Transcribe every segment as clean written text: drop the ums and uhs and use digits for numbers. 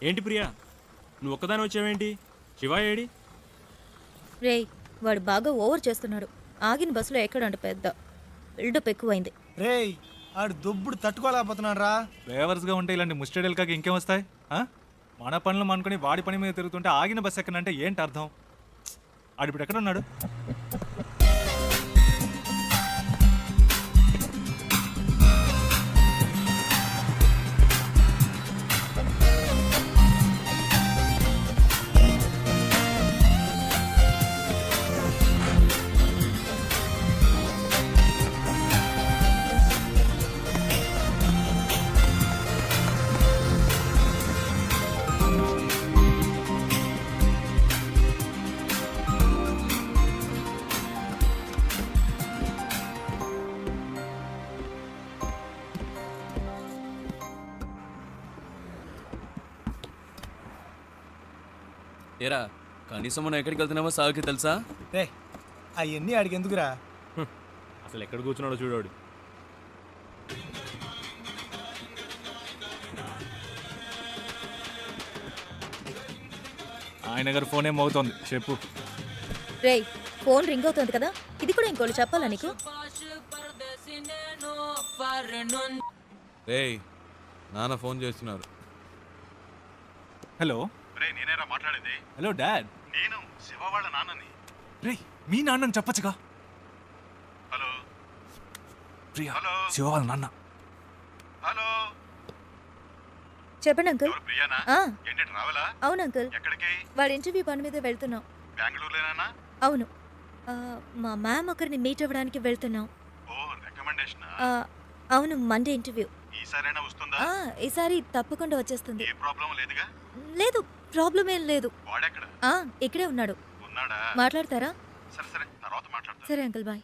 ఏంటి ప్రియా, నువ్వు ఒక్కదాని వచ్చావేంటి? శివ ఏడి? రేయ్, వాడు బాగా ఓవర్ చేస్తున్నాడు. ఆగిన బస్సులో ఎక్కడంట పెద్ద బిల్డప్ ఎక్కువైంది. రేయ్ ఆడు దొబ్బుడు తట్టుకోలేకపోతున్నాడు రా. గా ఉంటే ఇలాంటి ముస్టడీలు కాక ఇంకేం వస్తాయి? మన పనులు అనుకుని వాడి పని మీద తిరుగుతుంటే ఆగిన బస్సు ఎక్కడంటే ఏంటి అర్థం? ఆడిప్పుడు ఎక్కడ ఉన్నాడు? ఏరా, కనీసం మనం ఎక్కడికి వెళ్తున్నామో సాగుకి తెలుసా? రే అవన్నీ ఆడికి ఎందుకురా? అసలు ఎక్కడ కూర్చున్నాడో చూడాడు. ఆయన గారు ఫోన్ ఏం అవుతోంది, చెప్పు. రేయ్, ఫోన్ రింగ్ అవుతుంది కదా, ఇది కూడా ఇంకోటి చెప్పాలా నీకు? రేయ్ నాన్న ఫోన్ చేస్తున్నారు. హలో. రే నేనేరా మాట్లాడేది. Hello dad. నేను శివ వాళ్ళ నాన్నని. రే మీ నాన్నని చెప్పచ్చుగా. హలో ప్రియా, హలో శివ వాళ్ళ నాన్న. హలో చెప్పండి అంకుల్. ఎవరు ప్రియానా? ఆ, ఏంటి రావాలా? అవును అంకుల్, ఎక్కడికి? వాడి ఇంటర్వ్యూ పని మీద వెళ్తున్నాం. బెంగళూరులోనా? అవును, మా మ్యామ్ ఒకరిని మీట్ అవ్వడానికి వెళ్తున్నాం. ఓ రికమెండేషన్. అవును, మండే ఇంటర్వ్యూ. ఈసారైనా వస్తుందా? ఈసారి తప్పకుండా వచ్చేస్తుంది. ఏ ప్రాబ్లం లేదుగా? లేదు, ప్రాబ్లం ఏం లేదు. వాడెక్కడ ఇక్కడే ఉన్నాడు. ఉన్నాడా? మాట్లాడతారా? సరే సరే తర్వాత మాట్లాడతా. సరే అంకుల్, బాయ్.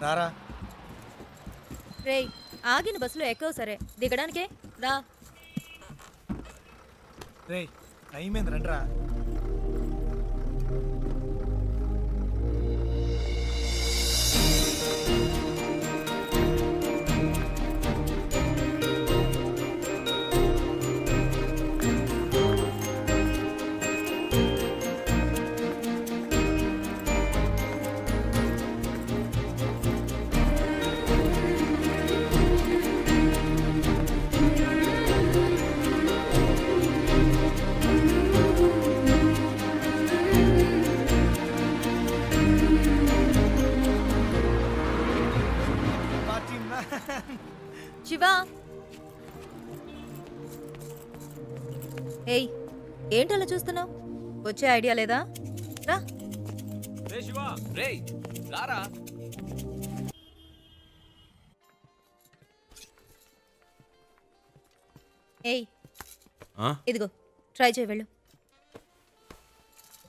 రారా. రేయ్, ఆగిన బస్సులో ఎక్కవు సరే, దిగడానికే రా. రేయ్ టైం ఏంది, రండిరా. శివా, ఏయ్, ఏంటలా చూస్తున్నావు? వచ్చే ఐడియా లేదా? రా. రే శివ, రే రారా. ఏయ్, ఇదిగో ట్రై చేయి, వెళ్ళు.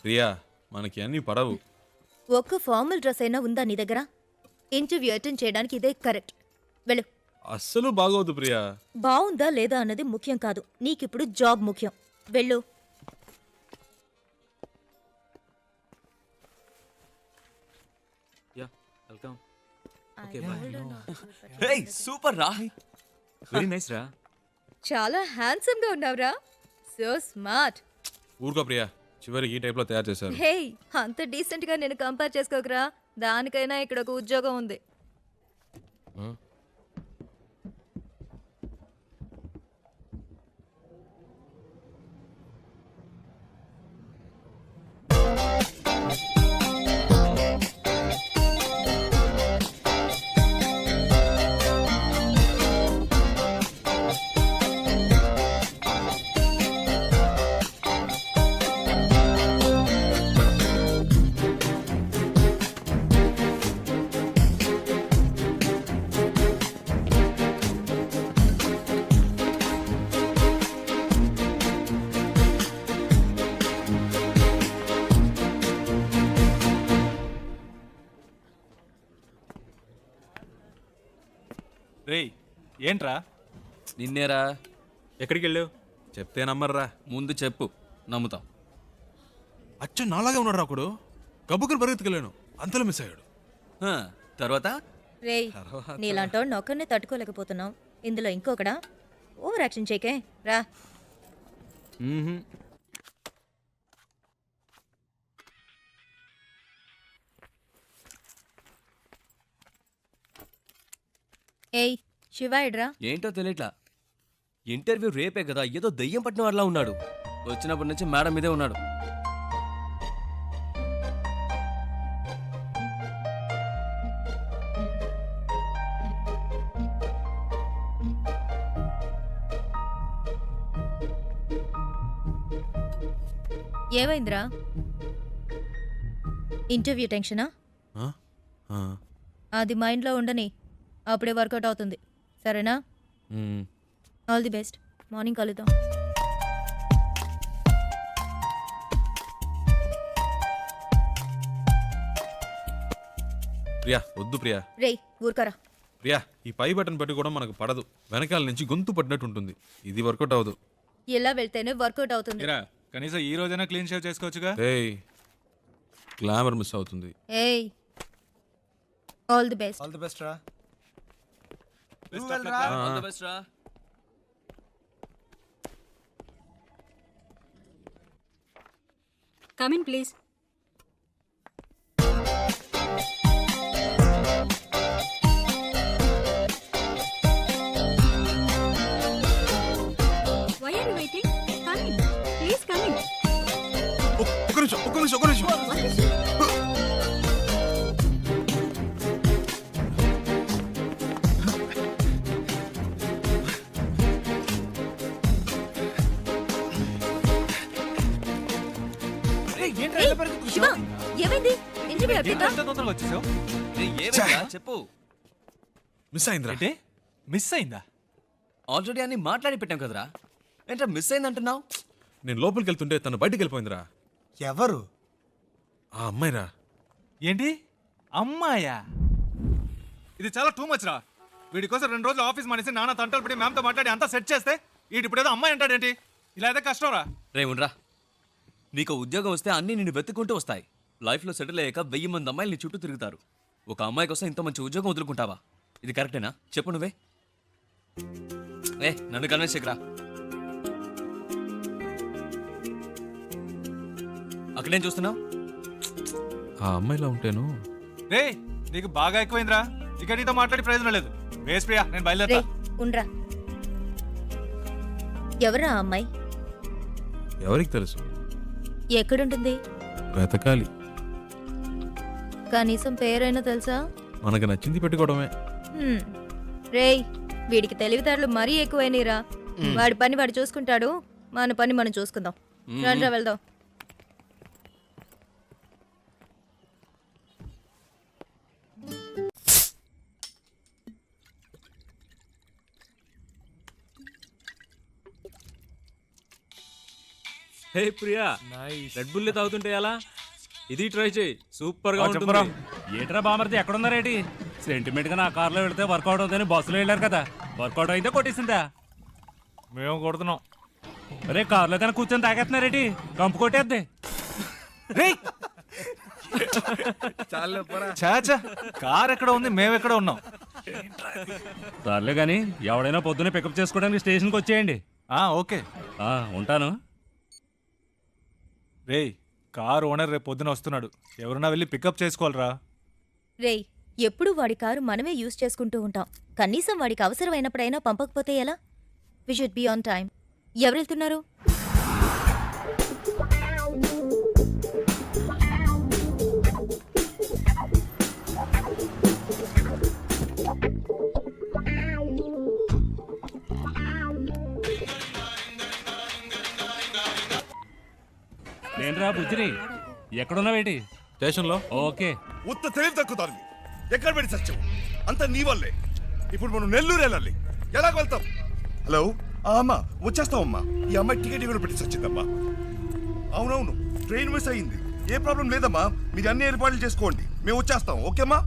ప్రియా మనకి అన్ని పడవు. ఒక్క ఫార్మల్ డ్రెస్ అయినా ఉందా నీ దగ్గర? ఇంటర్వ్యూ అటెండ్ చేయడానికి ఇదే కరెక్ట్. వెళ్ళు. అస్సలు బాగోదు ప్రియా. బాగుందా లేదా అన్నది ముఖ్యం కాదు, నీకిప్పుడు జాబ్ ముఖ్యం. వెళ్ళు. Yeah welcome. రేయ్ సూపర్ రా. వెరీ నైస్ రా. చాలా హ్యాండ్సమ్ గా ఉన్నావురా. So smart. ఊరుకో ప్రియా, చివరికి ఈ టైప్ లో తయారు చేశారు. హే, అంత డీసెంట్ గా నేను కంపేర్ చేసుకోకరా. దానికైనా ఇక్కడ ఒక ఉద్యోగం ఉంది. రేయ్ ఏంట్రా? నిన్నేరా. ఎక్కడికి వెళ్ళావు? చెప్తే నమ్మర్రా. ముందు చెప్పు, నమ్ముతాం. అచ్చు నాలాగే ఉన్నాడు ఒకడు. గబ్బుకుని పరిగెత్తుకెళ్ళాను, అంతలో మిస్ అయ్యాడు. తర్వాత రేయ్ నీలాంటోడిని ఒక్కరినే తట్టుకోలేకపోతున్నావు ఇందులో ఇంకొకడా ఓవర్ యాక్షన్ చేయకే రా. ఏయ్ శివాయిడ్రా. ఏంటో తెలియట్లా. ఇంటర్వ్యూ రేపే కదా, ఏదో దయ్యం పట్టిన వాళ్ళ ఉన్నాడు. వచ్చినప్పటి నుంచి మేడం మీదే ఉన్నాడు. ఏమైందిరా? ఇంటర్వ్యూ టెన్షనా? ఆ? ఆ. అది మైండ్లో ఉండని, అప్పుడే వర్కౌట్ అవుతుంది. సరేనా? మ్మ్. All the best. మార్నింగ్ కలుద్దాం. ప్రియా వద్దు ప్రియా. రేయ్ ఊరుకరా. ప్రియా ఈ పై బటన్ పెట్టి కూడా మనకు పడదు, వెనకాల నుంచి గొంతు పడినట్టు ఉంటుంది. ఇది వర్కౌట్ అవ్వదు. ఇలా వెళ్తేనే వర్కౌట్ అవుతుంది. ఇరా కనీసం ఈ రోజైనా క్లీన్ షేవ్ చేసుకోవచ్చుగా. ఏయ్ గ్లామర్ మిస్ అవుతుంది. ఏయ్ all the best. All the best రా. All the best రా. Come in, please. Why are you waiting? Come in. Please come in. ఒక్క నిమిషం. What is it? శివ ఏమైంది? ఇంటర్వ్యూ అయిపోయిందా? ఎంత తొందరగా వచ్చేసావు? రేయ్, ఏమైందిరా? చెప్పు. మిస్ అయిందిరా. ఏంటి మిస్ అయిందా? ఆల్రెడీ అన్ని మాట్లాడి పెట్టాం కదరా. ఏంట్రా మిస్ అయిందంటున్నావు? నేను లోపలికి వెళ్తుంటే తను బయటికి వెళ్ళిపోయిందిరా. ఎవరు? ఆ అమ్మాయిరా. ఏంటి అమ్మాయా? ఇది చాలా టూ మచ్ రా. వీడి కోసం 2 రోజులు ఆఫీస్ మానేసి నాన్న తంటలు పడి మ్యామ్తో మాట్లాడి అంతా సెట్ చేస్తే వీడి ఇప్పుడు ఏదో అమ్మాయి అంటాడేంటి? ఇలా అయితే కష్టం రా. రే ఉండరా. నీకు ఉద్యోగం వస్తే అన్నీ నిన్ను వెతుక్కుంటూ వస్తాయి. లైఫ్లో సెటిల్ అయ్యాక 1000 మంది అమ్మాయిలు నీ చుట్టూ తిరుగుతారు. ఒక అమ్మాయి కోసం ఇంత మంచి ఉద్యోగం వదులుకుంటావా? ఇది కరెక్టేనా? చెప్పు నువ్వే. నన్ను కన్విన్స్ చేయకురా. అక్కడేం చూస్తున్నావు? ఆ అమ్మాయిలా ఉంటేను. రే నీకు బాగా ఎక్కువైందిరా. ఇక నీతో మాట్లాడి ప్రయోజనం లేదు. వేస్ ప్రియా, నేను బయలుదేరా. రేయ్ ఉండ్రా. ఎవరా ఆ అమ్మాయి? ఎవరికి తెలుసు? ఎక్కడుంటుంది? బ్రతకాలి. కనీసం పేరైనా తెలుసా? మనకు నచ్చింది పెట్టుకోవడమే. రేయ్ వీడికి తెలివితేటలు మరీ ఎక్కువైనరా. వాడి పని వాడు చూసుకుంటాడు, మన పని మనం చూసుకుందాం. రండ్రా వెళ్దాం. హే ప్రియా, రెడ్ బుల్ తాగుతుంటే ఎలా? ఇది ట్రై చేయి, సూపర్ గా ఉంటుంది. ఏట్రా బామర్ది ఎక్కడున్నారేటి? సెంటిమెంట్ గా నా కార్లో వెళ్తే వర్కౌట్ అవుతుందని బస్సులో వెళ్ళారు కదా, వర్కౌట్ అయితే కొట్టేసిందా? మేము కొడుతున్నాం. అరే కార్లో కానీ కూర్చొని తాగేస్తున్నారేటి? కంపు కొట్టేద్ది. చాచా కార్ ఎక్కడ ఉంది, మేము ఎక్కడ ఉన్నాం? సర్లే కానీ ఎవడైనా పొద్దున్నే పికప్ చేసుకోవడానికి స్టేషన్కి వచ్చేయండి. ఓకే ఉంటాను. రేయ్ కార్ ఓనర్ రేపు పొద్దున వస్తున్నాడు, ఎవరన్నా వెళ్ళి పికప్ చేసుకోవాలరా. రేయ్ ఎప్పుడు వాడి కారు మనమే యూజ్ చేసుకుంటూ ఉంటాం. కనీసం వాడికి అవసరమైనప్పుడైనా పంపకపోతే ఎలా? We should be on time. ఎవరు వెళ్తున్నారు? నేనురా బుజ్జిని. ఎక్కడున్నావేటి? స్టేషన్లో. ఓకే. ఉత్త తెలివి తక్కుతారు. ఎక్కడ పెట్టి సత్యం అంత నీ వల్లే. ఇప్పుడు మనం నెల్లూరు వెళ్ళాలి, ఎలాగ వెళ్తాం? హలో అమ్మా, వచ్చేస్తామమ్మా. ఈ అమ్మాయి టికెట్ కూడా పెట్టి సచ్చిందమ్మా. అవునవును, ట్రైన్ మిస్ అయ్యింది. ఏ ప్రాబ్లం లేదమ్మా, మీరు అన్ని ఏర్పాట్లు చేసుకోండి, మేము వచ్చేస్తాం. ఓకేమ్మా?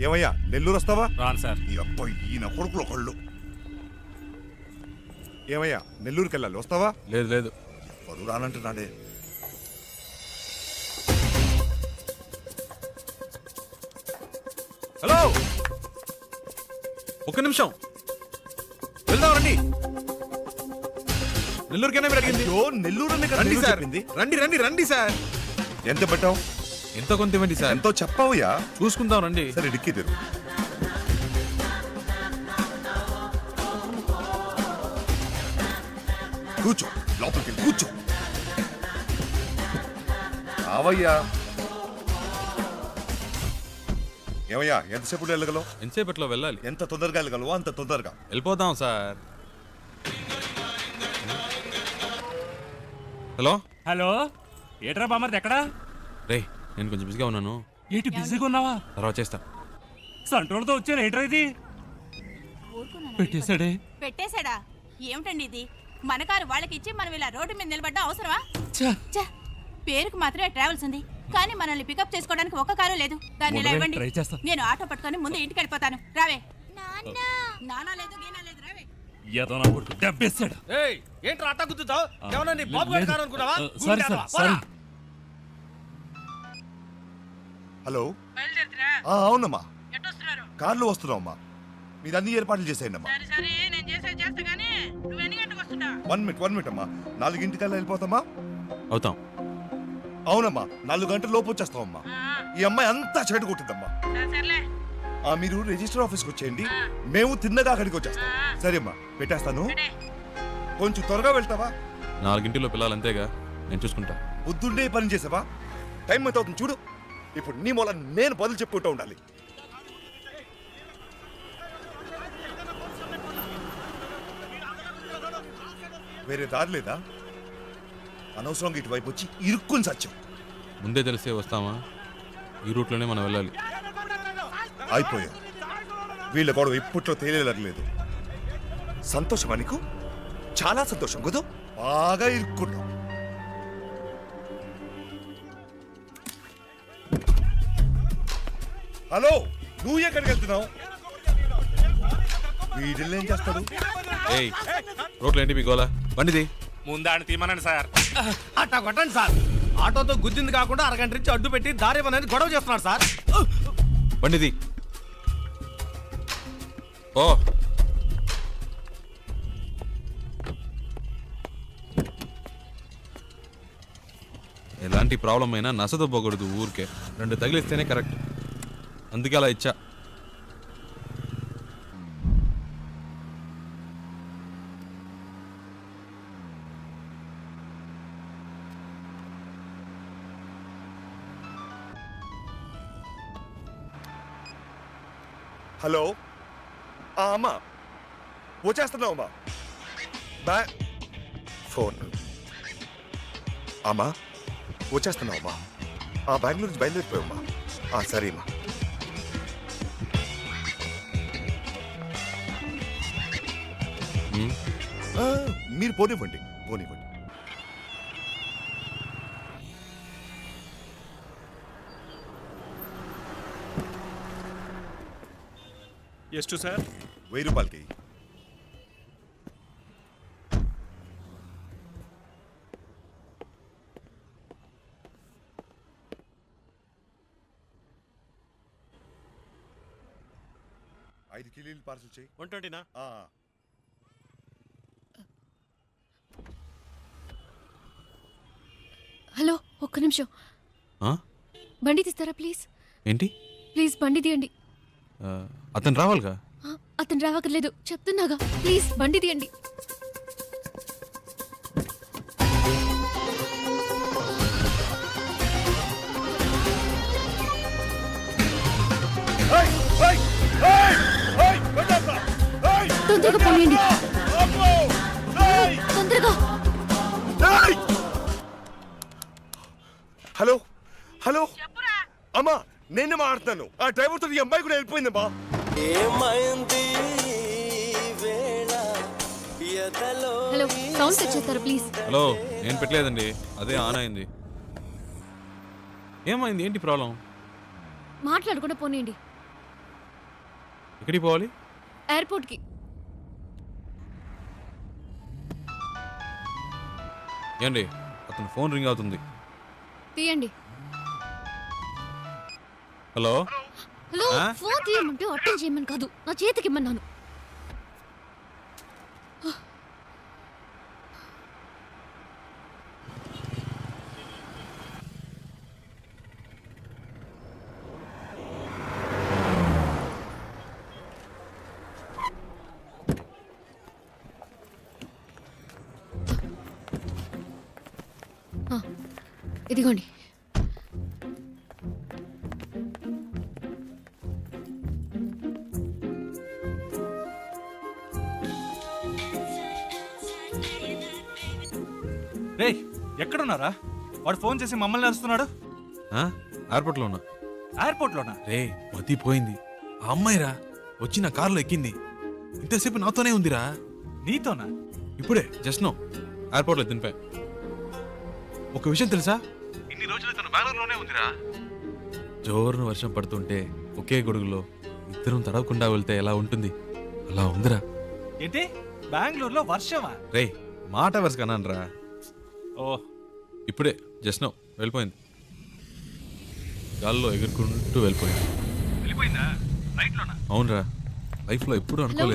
ఏమయ్యా నెల్లూరు వస్తావా? రాను సార్. ఈ అబ్బాయి ఈయన కొడుకులు ఒకళ్ళు. ఏమయ్యా నెల్లూరుకి వెళ్ళాలి, వస్తావా? లేదు. ఎవరు రానంటున్నాడే. హలో, ఒక్క నిమిషం, వెళ్దాం రండి. నెల్లూరుకైనా మీరు అడిగింది. అయ్యో, నెల్లూరు అని కదా రండి నేను సార్, చెప్పింది. రండి రండి రండి సార్. ఎంత పెట్టావు? ఎంతో కొంత ఇవ్వండి సార్. ఎంతో చెప్పావుయా? చూసుకుందాం రండి. సరే డిక్కీ తెరు. కూర్చో, లోపలికి వెళ్ళి కూర్చో. రావయ్యా. ఏమయ్యా, ఎంతసేపు వెళ్ళగలవు? ఎంతసేపట్లో వెళ్ళాలి? ఎంత తొందరగా వెళ్ళగలవో అంత తొందరగా. వెళ్ళిపోదాం సార్. హలో హలో, ఏట్రా బామర్ది ఎక్కడా? రే, నేను కొంచెం బిజీగా ఉన్నాను, ఏంటి బిజీగా ఉన్నావా? తర్వాత చేస్తా. సంట్రోల్తో వచ్చాను, ఏట్రా ఇది? పెట్టేశాడే. పెట్టేశాడా? ఏమిటండి ఇది? మన కారు వాళ్ళకి ఇచ్చి మనం ఇలా రోడ్డు మీద నిలబడ్డా అవసరమా? ఛ! పేరుకు మాత్రమే ట్రావెల్స్ ఉంది, కానీ మనల్ని పికప్ చేసుకోవడానికి ఒక్క కారు లేదు. దాన్ని ఇలా ఇవ్వండి, ట్రై చేస్తా. నేను ఆటో పట్టుకొని ముందు ఇంటికి వెళ్ళిపోతాను. రావే. నానా లేదు, గీనా లేదు, రావే. ఏదో నా కొడుకు దెబ్బేశాడు. ఏంట్రా అట్టా గుద్దుతావు? ఏమన్నా నీ లేదు. బాబు గారి కారు అనుకున్నావా? Sorry sir, sorry. హలో, అవునమ్మా, కార్లో వస్తున్నావమ్మా. మీరు అన్ని ఏర్పాట్లు చేసేయండి అమ్మా. 1 మినిట్ అమ్మా. 4 వెళ్ళిపోతామా? అవుతాం. అవునమ్మా, 4 గంటల లోపు వచ్చేస్తామమ్మా. ఈ అమ్మాయి అంతా చెడు కొట్టిందమ్మా. మీరు రిజిస్టర్ ఆఫీస్కి వచ్చేయండి, మేము తిన్నగా అక్కడికి వచ్చేస్తాం. సరే అమ్మా, పెట్టేస్తాను. కొంచెం త్వరగా వెళ్తావా? 4 పిల్లలు అంతేగా, నేను చూసుకుంటా. పొద్దున్నే పని చేసావా? టైం ఎంత అవుతుంది చూడు. ఇప్పుడు నీ మూల నేను బదులు చెప్పుకుంటూ ఉండాలి. వేరే దారి లేదా? అనవసరంగా ఇటువైపు వచ్చి ఇరుక్కుని సత్యం. ముందే తెలిసే వస్తామా? ఈ రూట్లోనే మనం వెళ్ళాలి. అయిపోయాం. వీళ్ళ గొడవ ఇప్పట్లో తేలేదు. సంతోషమా నీకు? చాలా సంతోషం కదా. బాగా ఇరుక్కున్నాం. హలో, నువ్వు ఎక్కడికి వెళ్తున్నావు? వీడిల్ని ఏం చేస్తాడు? ఏయ్, రోడ్లు ఏంటి మీ గోలా? బండిది. ముందాన్ని తీమనండి సార్. అట్టా కొట్టండి సార్. ఆటోతో గుద్దింది కాకుండా అరగంట నుంచి అడ్డు పెట్టి దారి అనేది గొడవ చేస్తున్నాడు సార్. బండిది. ఓ, ఎలాంటి ప్రాబ్లం అయినా నసదొబ్బకూడదు ఊరికే. 2 తగిలిస్తేనే కరెక్ట్. అందుకే అలా ఇచ్చా. హలో, అమ్మా వచ్చేస్తున్నావు అమ్మా. ఫోన్ అమ్మా, వచ్చేస్తున్నావు అమ్మా. బెంగళూరు నుంచి బయలుదేరిపోయామ్మా. సరే అమ్మా. మీరు పోనివ్వండి. ಎಷ್ಟು సార్? 1000 రూపాయలకి. ఐదు కిలోలు పార్సల్ చేయి. 120నా? హలో, ఒక్క నిమిషం. ఆ? బండి తీస్తారా ప్లీజ్? ఏంటి? ప్లీజ్ బండి తీయండి. అతను రావాలిగా. అతను రావక్కర్లేదు, చెప్తున్నాగా. ప్లీజ్ బండి తీయండి. తొందరగా పోయండి, తొందరగా. హలో హలో అమ్మా, నేనే మాట్లాడుతున్నాను. ఆ డ్రైవర్తో ఈ అమ్మాయి కూడా వెళ్ళిపోయిందమ్మా. హలో, సౌండ్ సెట్ చేస్తారా ప్లీజ్? హలో, నేను పెట్టలేదండి, అదే ఆన్ అయింది. ఏమైంది? ఏంటి ప్రాబ్లం? మాట్లాడకుండా పోనీయండి. ఎక్కడికి పోవాలి? ఎయిర్పోర్ట్కి. ఏండి, అతను ఫోన్ రింగ్ అవుతుంది. తీయండి. హలో, హలో ఫోన్ తీయమంటే అటెండ్ చేయమని కాదు నా చేతికి ఇమ్మన్నాను. ఇదిగోండి. రేయ్ ఎక్కడున్నారా? వాడు ఫోన్ చేసి మమ్మల్ని అరుస్తున్నాడు. ఎయిర్పోర్ట్లో ఉన్నా. ఎయిర్పోర్ట్లోనా? రే మతి పోయింది. ఆ అమ్మాయిరా వచ్చి నా కారులో ఎక్కింది. ఇంతసేపు నాతోనే ఉందిరా. నీతోనా? ఇప్పుడే జస్ట్ నో ఎయిర్పోర్ట్లో దింపా. ఒక విషయం తెలుసా, ఇన్ని రోజులు తను బెంగళూరులోనే ఉందిరా. జోరున వర్షం పడుతుంటే ఒకే గొడుగులో ఇద్దరం తడవకుండా వెళ్తే ఎలా ఉంటుంది అలా ఉందిరా. ఏంటి బెంగళూరులో వర్షమా? రే మాట వరుస కన్నానరా. ఓ ఇప్పుడే జస్ట్ నో వెళ్ళిపోయింది. గాల్లో ఎగురుకుంటూ వెళ్ళిపోయింది. వెళ్ళిపోయిందా? రైట్లోనా? అవునరా, లైఫ్లో ఎప్పుడూ అనుకోలేదు.